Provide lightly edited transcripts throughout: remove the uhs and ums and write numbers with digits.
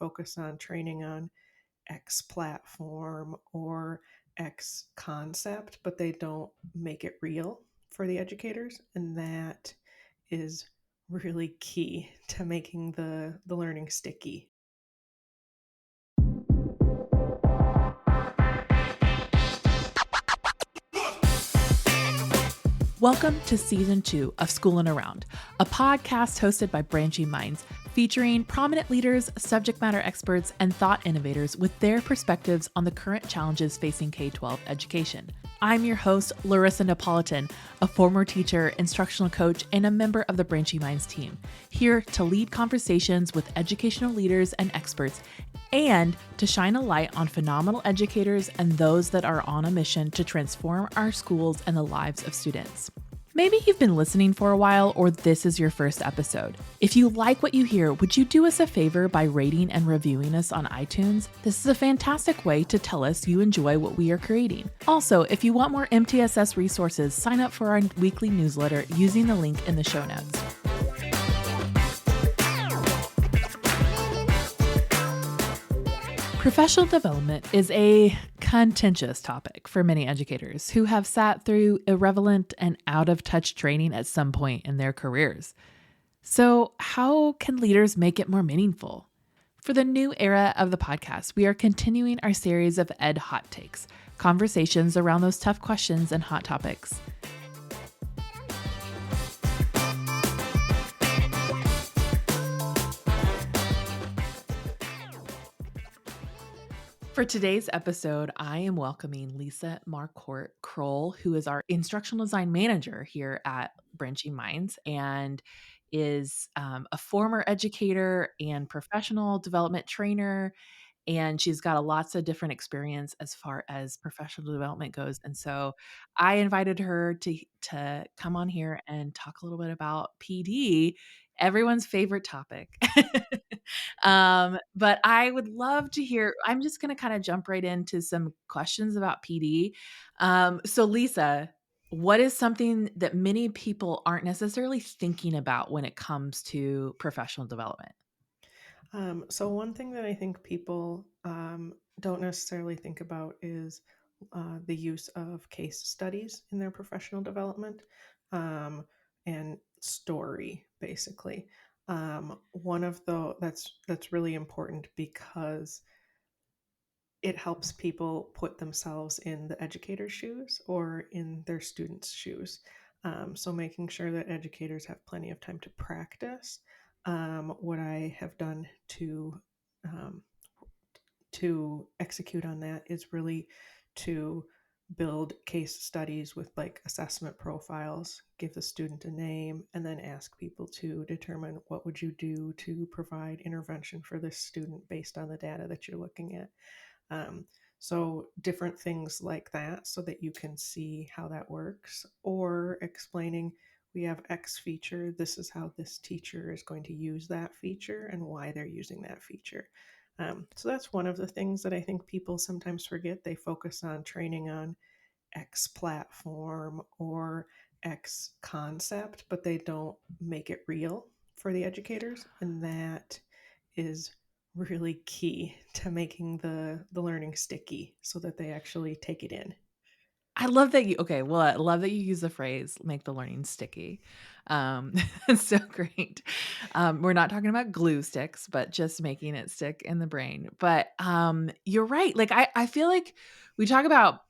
focus on training on X platform or X concept, but they don't make it real for the educators. And that is really key to making the learning sticky. Welcome to Season 2 of Schoolin' Around, a podcast hosted by Branching Minds, featuring prominent leaders, subject matter experts, and thought innovators with their perspectives on the current challenges facing K-12 education. I'm your host, Larissa Napolitan, a former teacher, instructional coach, and a member of the Branching Minds team, here to lead conversations with educational leaders and experts and to shine a light on phenomenal educators and those that are on a mission to transform our schools and the lives of students. Maybe you've been listening for a while, or this is your first episode. If you like what you hear, would you do us a favor by rating and reviewing us on iTunes? This is a fantastic way to tell us you enjoy what we are creating. Also, if you want more MTSS resources, sign up for our weekly newsletter using the link in the show notes. Professional development is a contentious topic for many educators who have sat through irrelevant and out-of-touch training at some point in their careers. So, how can leaders make it more meaningful? For the new era of the podcast, we are continuing our series of EdHotTakes, conversations around those tough questions and hot topics. For today's episode, I am welcoming Lisa Marquardt-Krol, who is our instructional design manager here at Branching Minds and is a former educator and professional development trainer. And she's got lots of different experience as far as professional development goes. And so I invited her to come on here and talk a little bit about PD, everyone's favorite topic. But I would love to hear, I'm just going to kind of jump right into some questions about PD. So Lisa, what is something that many people aren't necessarily thinking about when it comes to professional development? So one thing that I think people don't necessarily think about is the use of case studies in their professional development and story, basically. One of that's really important because it helps people put themselves in the educator's shoes or in their students' shoes. So making sure that educators have plenty of time to practice. What I have done um, to execute on that is really to build case studies with like assessment profiles, give the student a name, and then ask people to determine what would you do to provide intervention for this student based on the data that you're looking at. Um, so different things like that so that you can see how that works, or explaining we have X feature, this is how this teacher is going to use that feature and why they're using that feature. So that's one of the things that I think people sometimes forget. They focus on training on X platform or X concept, but they don't make it real for the educators. And that is really key to making the learning sticky so that they actually take it in. I love that I love that you use the phrase make the learning sticky. It's so great. We're not talking about glue sticks, but just making it stick in the brain. But you're right. Like I feel like we talk about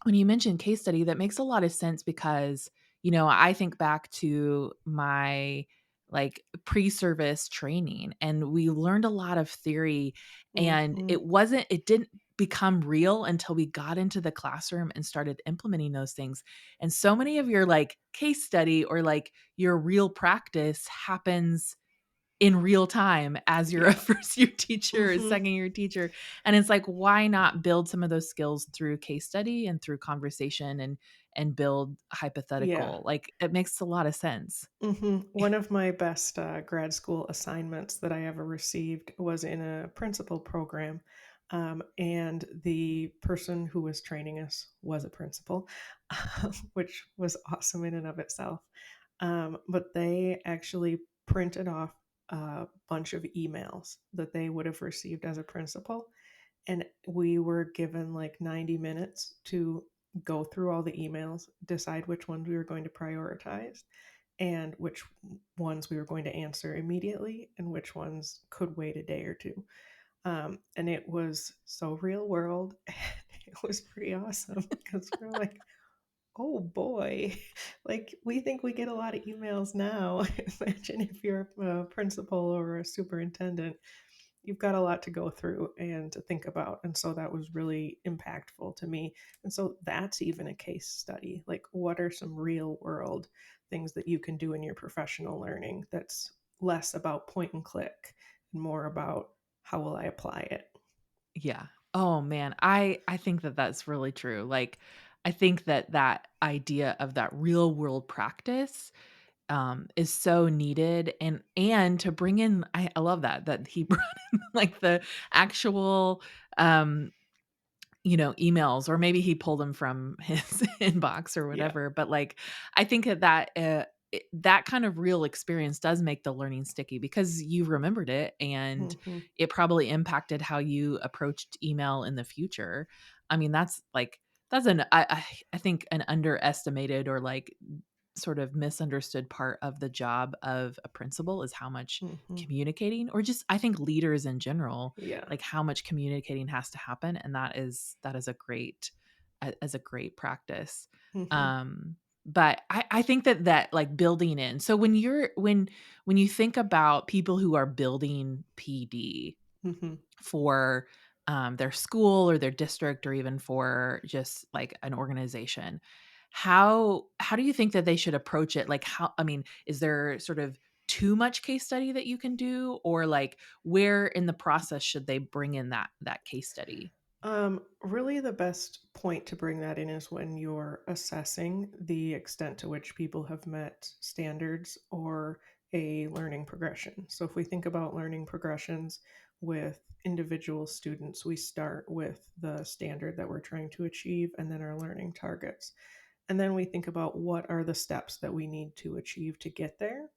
when you mentioned case study, that makes a lot of sense because, I think back to my like pre-service training and we learned a lot of theory and Mm-hmm. it didn't become real until we got into the classroom and started implementing those things. And so many of your like case study or like your real practice happens in real time as you're a Yeah. first year teacher or Mm-hmm. second year teacher. And it's like, why not build some of those skills through case study and through conversation and build Yeah. hypothetical? Like it makes a lot of sense. One of my best grad school assignments that I ever received was in a principal program. And the person who was training us was a principal, which was awesome in and of itself. But they actually printed off a bunch of emails that they would have received as a principal, and we were given like 90 minutes to go through all the emails, decide which ones we were going to prioritize, and which ones we were going to answer immediately, and which ones could wait a day or two. And it was so real world. It was pretty awesome because we're like, oh boy, like we think we get a lot of emails now. Imagine if you're a principal or a superintendent, you've got a lot to go through and to think about. And so that was really impactful to me. And so that's even a case study. Like, what are some real world things that you can do in your professional learning that's less about point and click and more about how will I apply it? Yeah. Oh man, I think that that's really true. Like I think that that idea of that real world practice is so needed, and to bring in I love that he brought in like the actual um emails, or maybe he pulled them from his inbox or Yeah. whatever, but, like, I think that kind of real experience does make the learning sticky because you remembered it, and Hmm. it probably impacted how you approached email in the future. I mean, that's I think an underestimated, or, like, sort of misunderstood part of the job of a principal is how much Hmm. communicating, or just I think leaders in general, Yeah. like how much communicating has to happen, and that is a great as a great practice. Hmm. um but I think that like building in, so when you think about people who are building PD Hmm. for their school or their district, or even for just like an organization, how do you think that they should approach it? Like, how, I mean, is there sort of too much case study that you can do, or like where in the process should they bring in that case study? Really, the best point to bring that in is when you're assessing the extent to which people have met standards or a learning progression. So, if we think about learning progressions with individual students, we start with the standard that we're trying to achieve and then our learning targets. And then we think about what are the steps that we need to achieve to get there.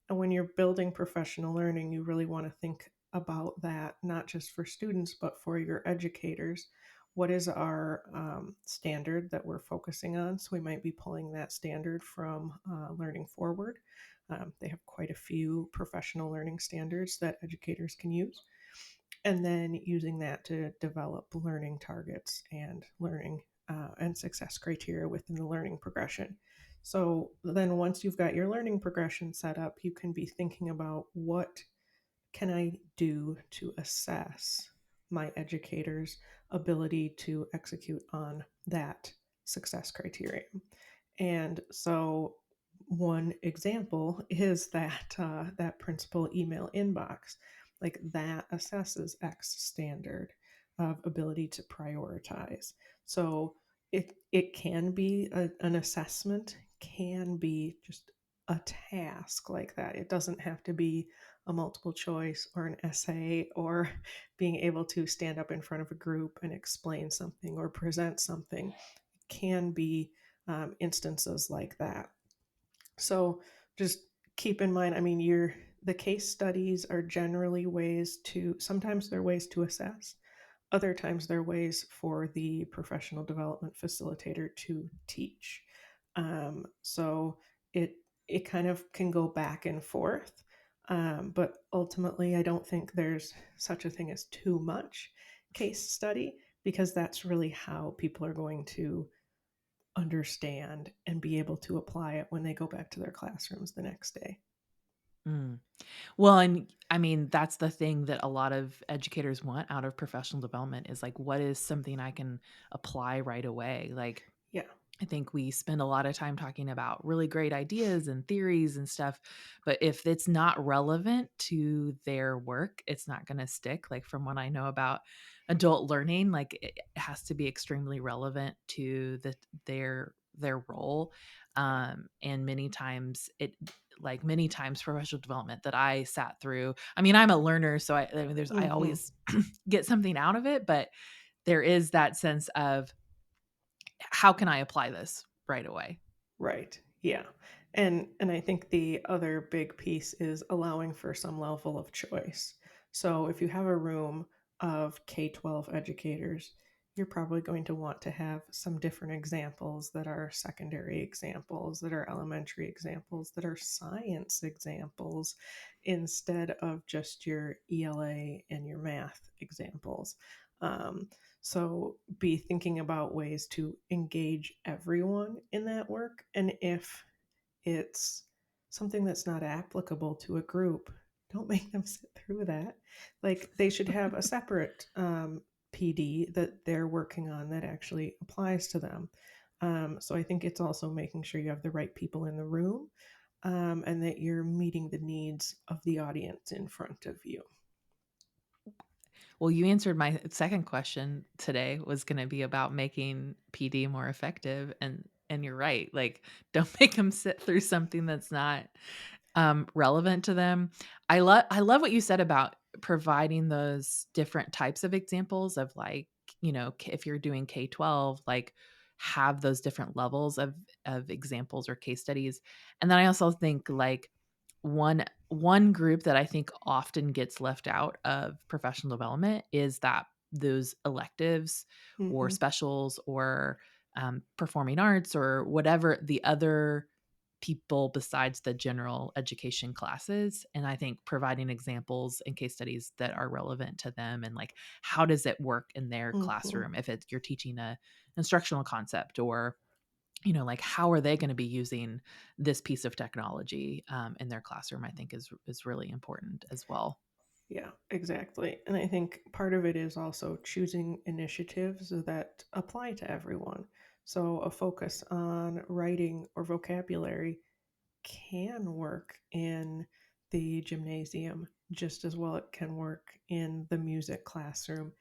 And when you're building professional learning, you really want to think about that, not just for students, but for your educators. What is our standard that we're focusing on? So we might be pulling that standard from Learning Forward. They have quite a few professional learning standards that educators can use, and then using that to develop learning targets and learning and success criteria within the learning progression. So then once you've got your learning progression set up, you can be thinking about what can I do to assess my educator's ability to execute on that success criteria. And so one example is that that principal email inbox, like that assesses X standard of ability to prioritize. So it can be an assessment, can be just a task like that. It doesn't have to be a multiple choice or an essay or being able to stand up in front of a group and explain something or present something. It can be instances like that. So just keep in mind, I mean, the case studies are generally ways to, sometimes they're ways to assess, other times they're ways for the professional development facilitator to teach. So it it kind of can go back and forth. But ultimately, I don't think there's such a thing as too much case study, because that's really how people are going to understand and be able to apply it when they go back to their classrooms the next day. Mm. Well, and I mean, that's the thing that a lot of educators want out of professional development is like, what is something I can apply right away? Like, Yeah. I think we spend a lot of time talking about really great ideas and theories and stuff, but if it's not relevant to their work, it's not going to stick. Like from what I know about adult learning, like it has to be extremely relevant to their role. And many times professional development that I sat through. I mean, I'm a learner, so I mean, I Hmm. always get something out of it, but there is that sense of how can I apply this right away? Right. Yeah. And I think the other big piece is allowing for some level of choice. So if you have a room of K-12 educators, you're probably going to want to have some different examples that are secondary examples, that are elementary examples, that are science examples, instead of just your ELA and your math examples. Um, so be thinking about ways to engage everyone in that work. And if it's something that's not applicable to a group, don't make them sit through that. Like they should have a separate PD that they're working on that actually applies to them. So I think it's also making sure you have the right people in the room, and that you're meeting the needs of the audience in front of you. Well, you answered my second question today was going to be about making PD more effective, and you're right. Like, don't make them sit through something that's not relevant to them. I love what you said about providing those different types of examples of, like, if you're doing K-12, like, have those different levels of examples or case studies. And then I also think, like, one group that I think often gets left out of professional development is that those electives or Mm-hmm. specials or performing arts or whatever the other people besides the general education classes. And I think providing examples and case studies that are relevant to them, and like, how does it work in their Mm-hmm. classroom if it's you're teaching a instructional concept, or like, how are they going to be using this piece of technology in their classroom, I think is really important as well. Yeah, exactly. And I think part of it is also choosing initiatives that apply to everyone. So a focus on writing or vocabulary can work in the gymnasium just as well it can work in the music classroom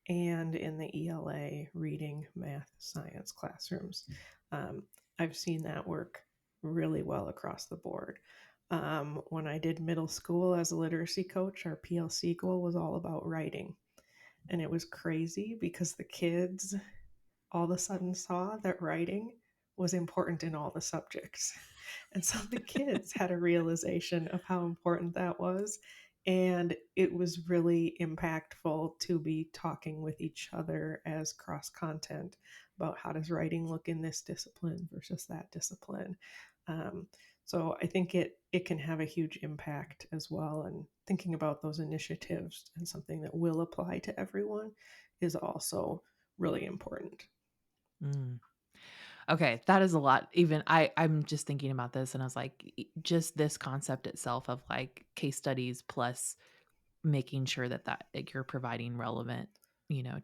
and in the ELA reading, math, science classrooms. Um, I've seen that work really well across the board. When I did middle school as a literacy coach, our PLC goal was all about writing. And it was crazy because the kids all of a sudden saw that writing was important in all the subjects. And so the kids had a realization of how important that was. And it was really impactful to be talking with each other as cross content about how does writing look in this discipline versus that discipline. Um, so I think it can have a huge impact as well. And thinking about those initiatives and something that will apply to everyone is also really important. Mm. Okay, that is a lot. Even I'm just thinking about this, and I was like, just this concept itself of, like, case studies plus making sure that like, you're providing relevant,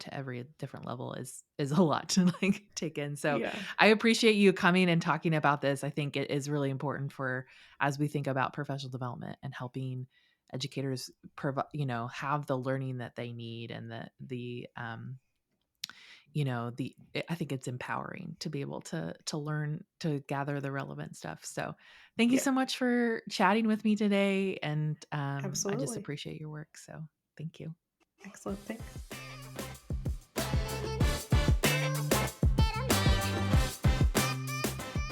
to every different level is a lot to, like, take in. So Yeah. I appreciate you coming and talking about this. I think it is really important for, as we think about professional development and helping educators provide, have the learning that they need, and I think it's empowering to be able to learn, to gather the relevant stuff. So thank you Yeah. so much for chatting with me today. And I just Absolutely. appreciate your work. So thank you. Excellent. Thanks.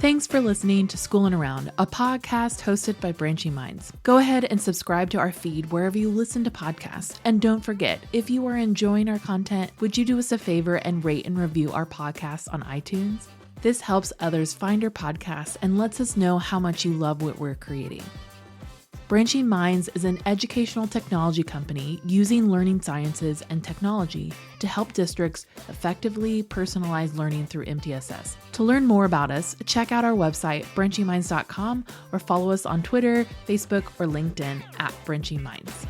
Thanks for listening to Schoolin' Around, a podcast hosted by Branching Minds. Go ahead and subscribe to our feed wherever you listen to podcasts. And don't forget, if you are enjoying our content, would you do us a favor and rate and review our podcast on iTunes? This helps others find our podcast and lets us know how much you love what we're creating. Branching Minds is an educational technology company using learning sciences and technology to help districts effectively personalize learning through MTSS. To learn more about us, check out our website, branchingminds.com, or follow us on Twitter, Facebook, or LinkedIn at Branching Minds.